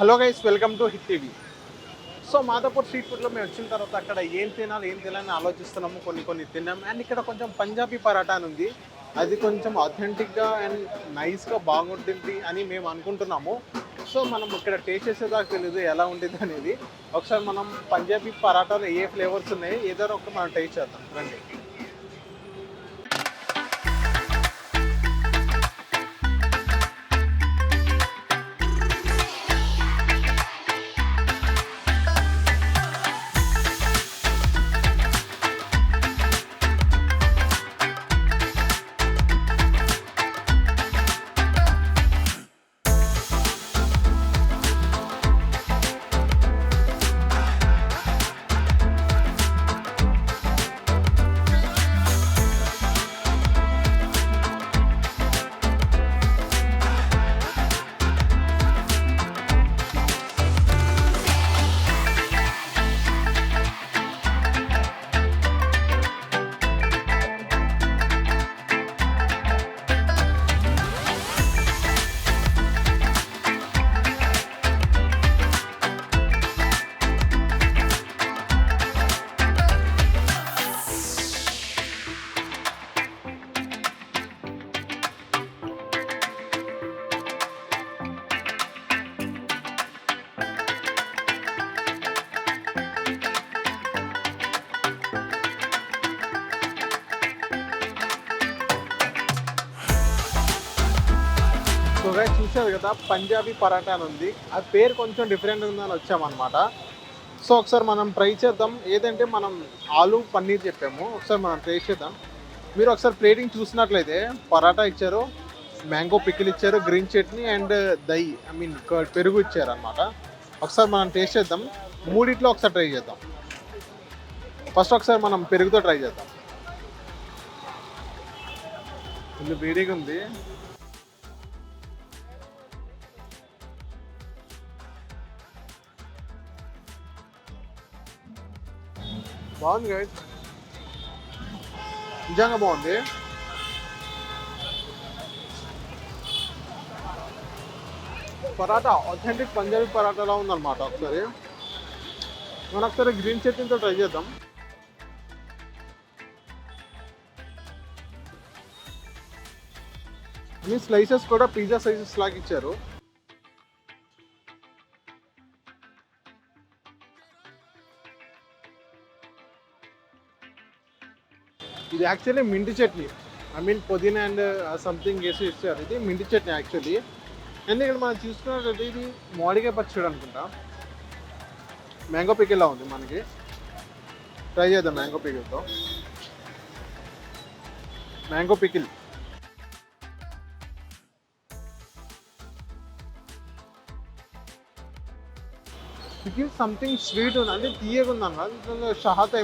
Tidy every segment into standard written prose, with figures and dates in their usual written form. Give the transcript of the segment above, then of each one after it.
Hello guys, welcome to hit TV. So Madhapur street ఫుడ్లో మేము వచ్చిన తర్వాత అక్కడ ఏం తినాలని ఆలోచిస్తున్నాము. కొన్ని తిన్నాం. అండ్ ఇక్కడ కొంచెం పంజాబీ పరాటా అని ఉంది. అది కొంచెం అథెంటిక్గా అండ్ నైస్గా బాగుంటుంది అని మేము అనుకుంటున్నాము. సో మనం ఇక్కడ టేస్ట్ చేసేదాకా తెలియదు ఎలా ఉంటుంది అనేది. ఒకసారి మనం పంజాబీ పరాటాలో ఏ ఫ్లేవర్స్ ఉన్నాయి ఏదో ఒకటి మనం టేస్ట్ చేద్దాం రండి. సో గైస్ చూసారు కదా, పంజాబీ పరాటా అని ఉంది. ఆ పేరు కొంచెం డిఫరెంట్ ఉందని వచ్చామన్నమాట. సో ఒకసారి మనం ట్రై చేద్దాం. ఏదంటే మనం ఆలు పన్నీర్ చెప్పాము, ఒకసారి మనం ట్రై చేద్దాం. మీరు ఒకసారి ప్లేటింగ్ చూసినట్లయితే పరాటా ఇచ్చారు, మ్యాంగో పికిల్ ఇచ్చారు, గ్రీన్ చట్నీ అండ్ దహి పెరుగు ఇచ్చారు అనమాట. ఒకసారి మనం టేస్ట్ చేద్దాం. మూడిట్లో ఒకసారి ట్రై చేద్దాం. ఫస్ట్ ఒకసారి మనం పెరుగుతో ట్రై చేద్దాం. ఇది వేడిగా ఉంది. బాగుంది గైస్, నిజంగా బాగుంది. పరాటా ఆథెంటిక్ పంజాబీ పరాటాలా ఉందన్నమాట. ఒకసారి గ్రీన్ చట్నీతో ట్రై చేద్దాం. అన్ని స్లైసెస్ కూడా పిజ్జా సైజెస్ లాగా ఇచ్చారు. ఇది యాక్చువల్లీ మింటి చట్నీ, పుదీనా అండ్ సంథింగ్ వేసి ఇచ్చారు. ఇది మింటి చట్నీ యాక్చువల్లీ. అండ్ ఇక్కడ మనం చూసుకున్నట్లయితే ఇది మామిడికాయ పచ్చడి అనుకుంటా. మ్యాంగో పికిల్లా ఉంది. మనకి ట్రై చేద్దాం మ్యాంగో పికిల్తో. Mango pickle pickle something sweet ఉంది, అంటే తీయగా ఉంది అన్న. షహాత్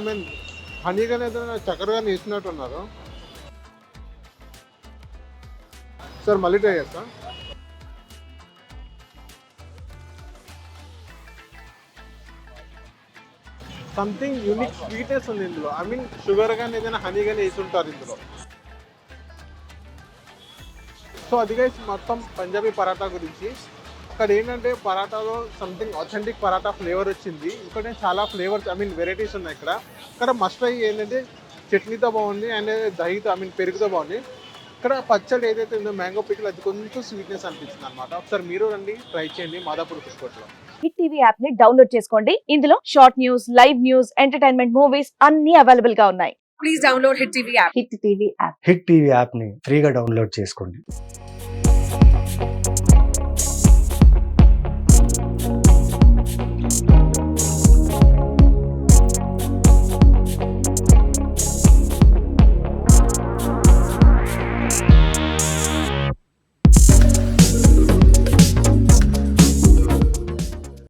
హనీ కానీ ఏదైనా చక్కెర కానీ వేసినట్టున్నారు. సార్ మళ్ళీ ట్రై చేస్తా. సంథింగ్ యూనిక్ స్వీట్నెస్ ఉంది ఇందులో. షుగర్ కానీ ఏదైనా హనీ కానీ వేసి ఉంటారు ఇందులో. సో అదిగా మొత్తం పంజాబీ పరాటా గురించి. అక్కడ ఏంటంటే పరాటాలో సంథింగ్ ఆథెంటిక్ పరాటా ఫ్లేవర్ వచ్చింది. ఇక్కడ చాలా ఫ్లేవర్స్ వెరైటీస్ ఉన్నాయి. ఇక్కడ మస్ట్ ట్రై ఏంటంటే చట్నీతో బాగుంది అండ్ దహితో పెరుగుతో బాగుంది. ఇక్కడ పచ్చడి ఏదైతే ఉందో మ్యాంగో పికిల్, అది కొంచెం స్వీట్నెస్ అనిపించింది అనమాట. ఒకసారి మీరు రండి, ట్రై చేయండి మాదాపూర్ ఫుడ్ కోర్ట్లో. హిట్ టీవీ యాప్ ని డౌన్లోడ్ చేసుకోండి. ఇందులో short news, live news, entertainment movies అన్ని అవైలబుల్ గా ఉన్నాయి. Please download hit TV app. Hit TV app ని ఫ్రీగా డౌన్లోడ్ చేసుకోండి.